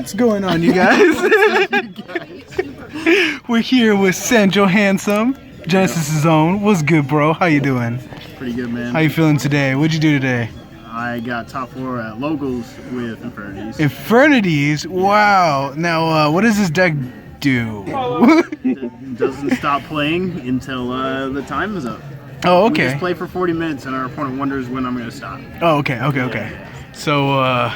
What's going on, you guys? We're here with Sanjo Handsome, Genesis' own. What's good, bro? How you doing? Pretty good, man. How you feeling today? What'd you do today? I got top 4 at Locals with Infernities. Infernity? Wow. Now, what does this deck do? It doesn't stop playing until the time is up. Oh, okay. We just play for 40 minutes and our opponent wonders when I'm going to stop. Oh, okay. So,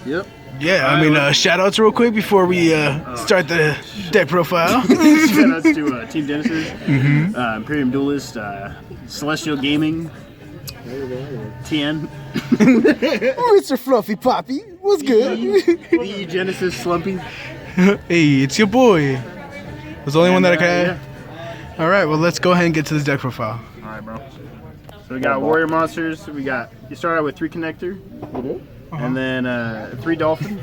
Yep. yeah, I mean, shoutouts real quick before we start the deck profile. Shoutouts to Team Genesis, Imperium Duelist, Celestial Gaming, TN. Mr. Fluffy Poppy, what's good? The Genesis Slumpy. Hey, it's your boy. Was the only one that I could add? Yeah. All right, well, let's go ahead and get to this deck profile. All right, bro. So we got Warrior Monsters. You start out with 3 Connector, and then 3 Dolphin.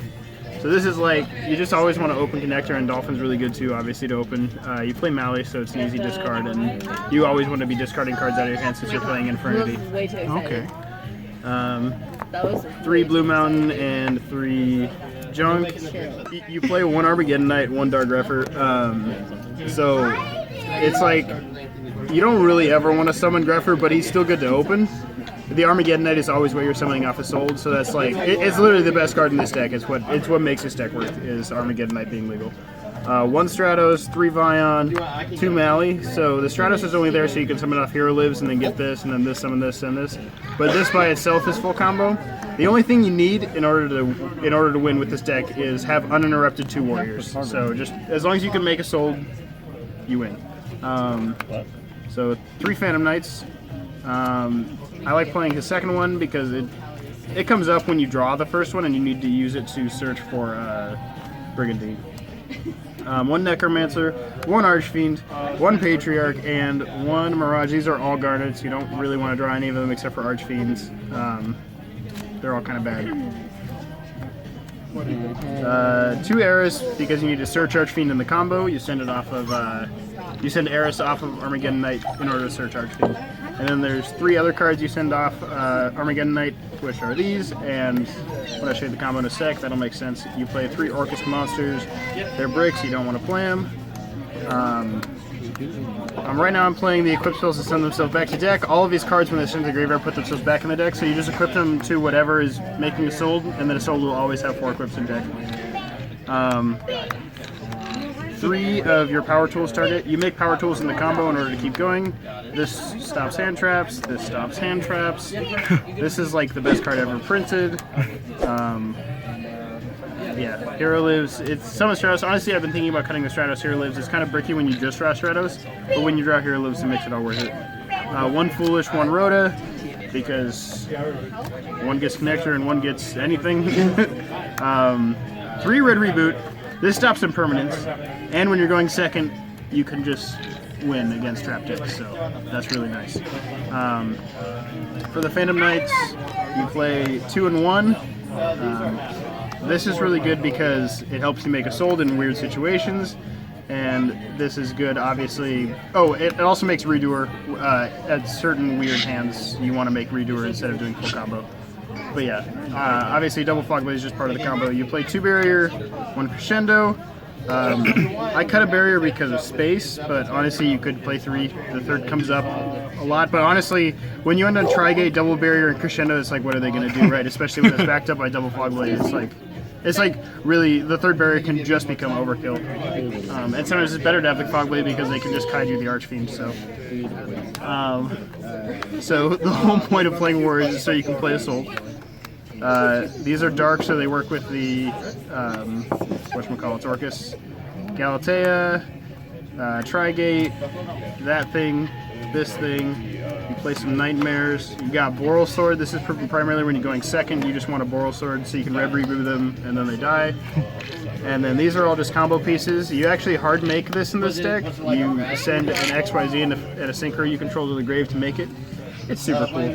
So this is like, you just always want to open Connector, and Dolphin's really good too, obviously, to open. You play Mally, so it's an easy discard, and you always want to be discarding cards out of your hand since you're playing Infernity. Okay. 3 Blue Mountain and 3 Junk. You play 1 Armageddon Knight, 1 Dark Greffer. So it's like, you don't really ever want to summon Greffer, but he's still good to open. The Armageddon Knight is always what you're summoning off of Sold, so that's like, it's literally the best card in this deck. It's what makes this deck work, is Armageddon Knight being legal. 1 Stratos, 3 Vion, 2 Mally. So the Stratos is only there so you can summon off Hero Lives and then get this, and then this, summon this, and this. But this by itself is full combo. The only thing you need in order to win with this deck is have uninterrupted 2 Warriors. So just as long as you can make a Sold, you win. So 3 Phantom Knights. I like playing his second one because it comes up when you draw the first one and you need to use it to search for Brigandine. 1 Necromancer, 1 Archfiend, 1 Patriarch, and 1 Mirage. These are all Garnets. You don't really want to draw any of them except for Archfiends. They're all kind of bad. 2 Eris, because you need to search Archfiend in the combo. You send it off of you send Eris off of Armageddon Knight in order to search Archfiend. And then there's 3 other cards you send off Armageddon Knight, which are these, and when I show you the combo in a sec, that'll make sense. You play 3 Orcus Monsters. They're bricks, you don't want to play them. Right now I'm playing the equip spells to send themselves back to deck. All of these cards, when they send to the graveyard, put themselves back in the deck, so you just equip them to whatever is making a Sold, and then a Sold will always have 4 equips in deck. 3 of your power tools target. You make power tools in the combo in order to keep going. This stops hand traps. This stops hand traps. This is like the best card ever printed. Yeah, Hero Lives. It's summon Stratos. Honestly, I've been thinking about cutting the Stratos. Hero Lives. It's kind of bricky when you just draw Stratos, but when you draw Hero Lives, it makes it all worth it. 1 Foolish, 1 Rhoda, because 1 gets Connector and 1 gets anything. 3 Red Reboot. This stops impermanence, and when you're going second, you can just win against trap decks, so that's really nice. For the Phantom Knights, you play 2 and 1. This is really good because it helps you make a Sold in weird situations, and this is good, obviously. Oh, it also makes Redoer. At certain weird hands, you want to make Redoer instead of doing full combo. But yeah, obviously Double Fog Blade is just part of the combo. You play 2 Barrier, 1 Crescendo. I cut a Barrier because of space, but honestly you could play 3. The 3rd comes up a lot, but honestly, when you end on Trigate, Double Barrier, and Crescendo, it's like, what are they going to do, right? Especially when it's backed up by Double Fog Blade. It's like really, the 3rd Barrier can just become overkill. And sometimes it's better to have the Fog Blade because they can just kaiju the Archfiend, so. So the whole point of playing Warriors is so you can play a Soul. These are dark, so they work with the whatchamacallits, Orcus, Galatea, Trigate, that thing, this thing. You play some Nightmares. You got Boral Sword. This is primarily when you're going second. You just want a Boral Sword so you can Red Reboot them and then they die. And then these are all just combo pieces. You actually hard make this in this deck. You send an XYZ and a Synchro you control to the grave to make it. It's super cool.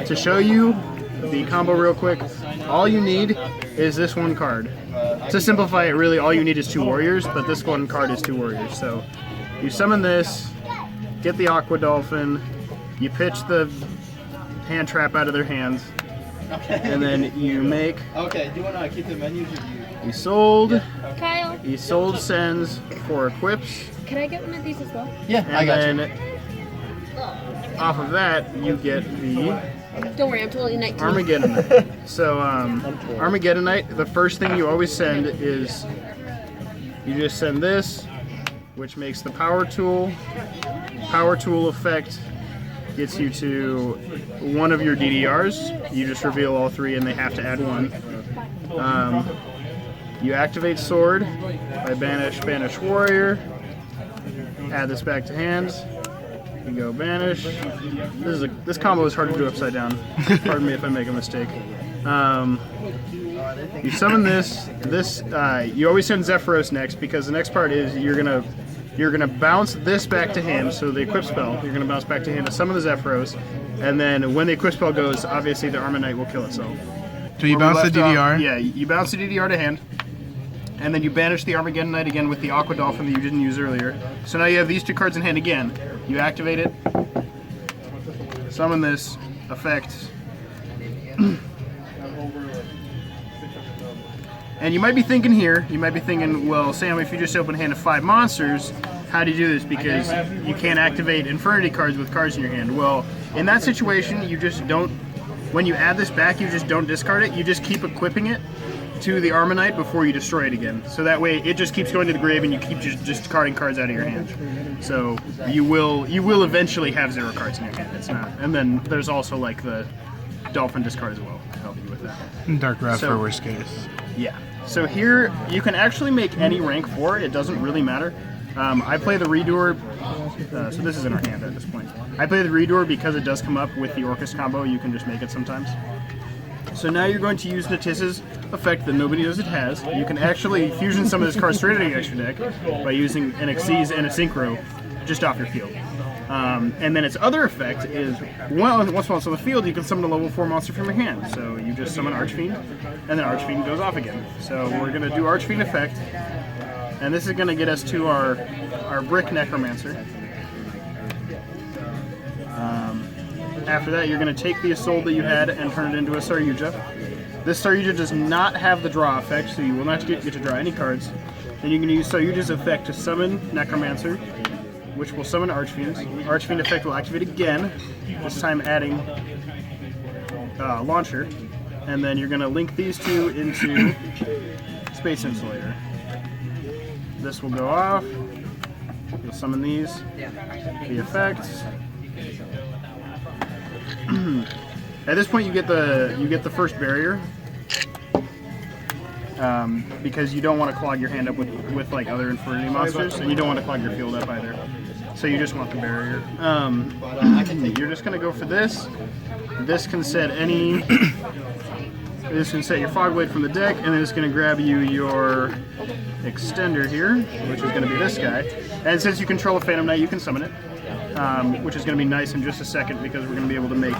To show you the combo real quick, all you need is this 1 card. To simplify it, really, all you need is 2 Warriors, but this 1 card is 2 Warriors. So you summon this, get the Aqua Dolphin, you pitch the hand trap out of their hands, and then you make. Okay, do you want to keep the menus? You sold. Kyle, You sold sends for equips. can I get one of these as well? Yeah, And I got you. then off of that, you get the Don't worry, I'm totally 19. Armageddon Night. So, Armageddon Night, the first thing you always send is you just send this, which makes the power tool. Power tool effect gets you to one of your DDRs. You just reveal all three, and they have to add one. You activate sword by banish warrior. Add this back to hand. You go banish. This combo is hard to do upside down. Pardon me if I make a mistake. You summon this. You always send Zephyros next because the next part is you're gonna bounce this back to hand. So the equip spell, you're gonna bounce back to hand to summon the Zephyros, and then when the equip spell goes, obviously the Arma Knight will kill itself. So you bounce the DDR. Yeah, you bounce the DDR to hand. And then you banish the Armageddon Knight again with the Aqua Dolphin that you didn't use earlier. So now you have these two cards in hand again. You activate it, summon this effect, and you might be thinking here, well, Sam, if you just open a hand of 5 monsters, how do you do this? Because you can't activate Infernity cards with cards in your hand. Well, in that situation, you just don't, when you add this back, you just don't discard it, you just keep equipping it to the Arma Knight before you destroy it again. So that way it just keeps going to the grave and you keep just discarding cards out of your hand. So you will eventually have 0 cards in your hand. It's not. And then there's also like the Dolphin discard as well to help you with that. Dark Wrath So- for worst case. Yeah. So here you can actually make any rank 4. It doesn't really matter. I play the Redoer, so this is in our hand at this point. I play the Redoer because it does come up with the Orcus combo. You can just make it sometimes. So now you're going to use Natissa's effect that nobody knows it has. You can actually fusion some of this card straight out of your extra deck by using an Xyz and a Synchro just off your field. And then its other effect is, once on the field, you can summon a level 4 monster from your hand. So you just summon Archfiend, and then Archfiend goes off again. So we're going to do Archfiend effect, and this is going to get us to our Brick Necromancer. After that, you're going to take the Assault that you had and turn it into a Saryuja. This Saryuja does not have the draw effect, so you will not get to draw any cards. Then you can use Saryuja's effect to summon Necromancer, which will summon Archfiend. Archfiend effect will activate again, this time adding Launcher. And then you're going to link these two into Space Insulator. This will go off. You'll summon these. The effects. At this point, you get the first barrier, because you don't want to clog your hand up with like other Infernity monsters, and you don't want to clog your field up either. So you just want the barrier. You're just gonna go for this. This can set any. This can set your Fogblade from the deck, and then it's gonna grab you your extender here, which is gonna be this guy. And since you control a Phantom Knight, you can summon it. Which is going to be nice in just a second because we're going to be able to make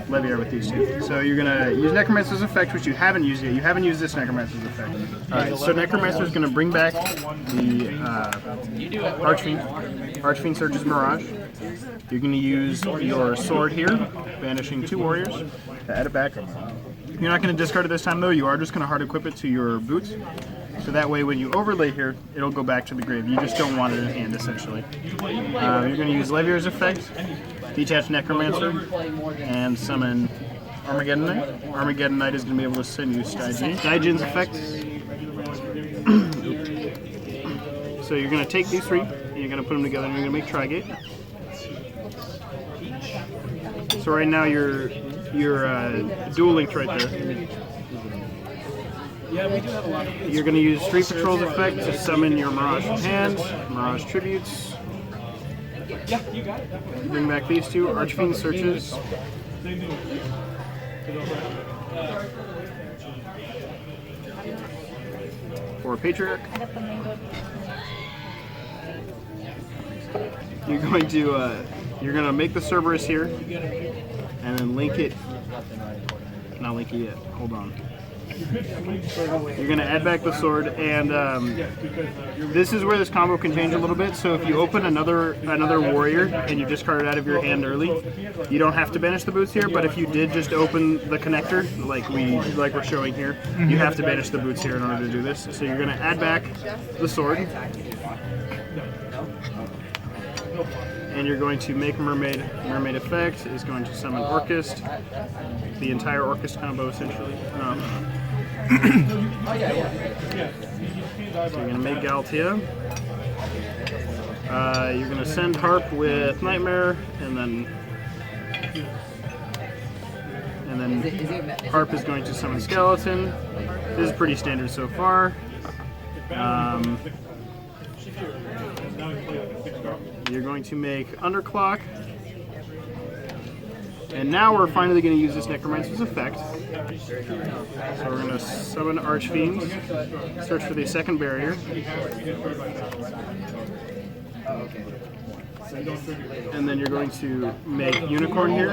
Leviar with these two. So you're going to use Necromancer's effect, which you haven't used yet. You haven't used this Necromancer's effect. Alright, so Necromancer is going to bring back the Archfiend. Archfiend searches Mirage. You're going to use your sword here, banishing 2 warriors to add it back. You're not going to discard it this time though, you are just going to hard equip it to your boots. So that way when you overlay here, it'll go back to the grave. You just don't want it in hand, essentially. You're going to use Leviar's effect, detach Necromancer, and summon Armageddon Knight. Armageddon Knight is going to be able to send you Stygian. Stygian's effect. So you're going to take these 3, and you're going to put them together, and you're going to make Trigate. So right now you're dual linked right there. You're going to use Street Patrol's effect to summon your Mirage from hand, Mirage Tributes. Bring back these 2, Archfiend searches. For a Patriarch. You're going to make the Cerberus here, and then link it. Not link it yet. Hold on. You're gonna add back the sword, and this is where this combo can change a little bit. So if you open another warrior and you discard it out of your hand early, you don't have to banish the boots here. But if you did just open the connector, like we're showing here, you have to banish the boots here in order to do this. So you're gonna add back the sword, and you're going to make Mermaid. Mermaid effect is going to summon Orchest, the entire Orchest combo essentially. So you're going to make Galtia. You're going to send Harp with Nightmare, and then Harp is going to summon Skeleton. This is pretty standard so far. You're going to make Underclock. And now we're finally going to use this Necromancer's effect. So we're going to summon Archfiend, search for the second barrier. And then you're going to make Unicorn here.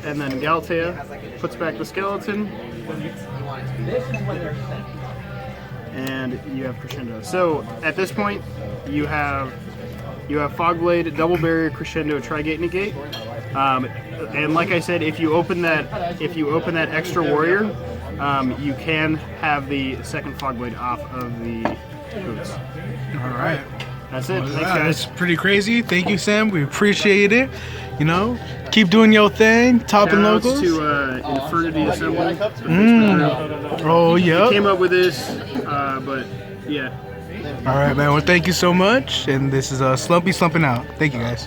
And then Galtea puts back the skeleton. And you have Crescendo. So at this point, you have Fogblade, Double Barrier, Crescendo, Trigate, Negate. And like I said, if you open that extra warrior, you can have the second Fogblade off of the boots. All right. That's it. Thanks, Wow, guys. that's pretty crazy. Thank you, Sam. We appreciate it. You know, keep doing your thing, topping Shoutouts locals. to Infernity Assembly. the Facebook group. Oh, yeah. Came up with this, but yeah. All right, man. Well, thank you so much. And this is Slumpy Slumping out. Thank you, guys.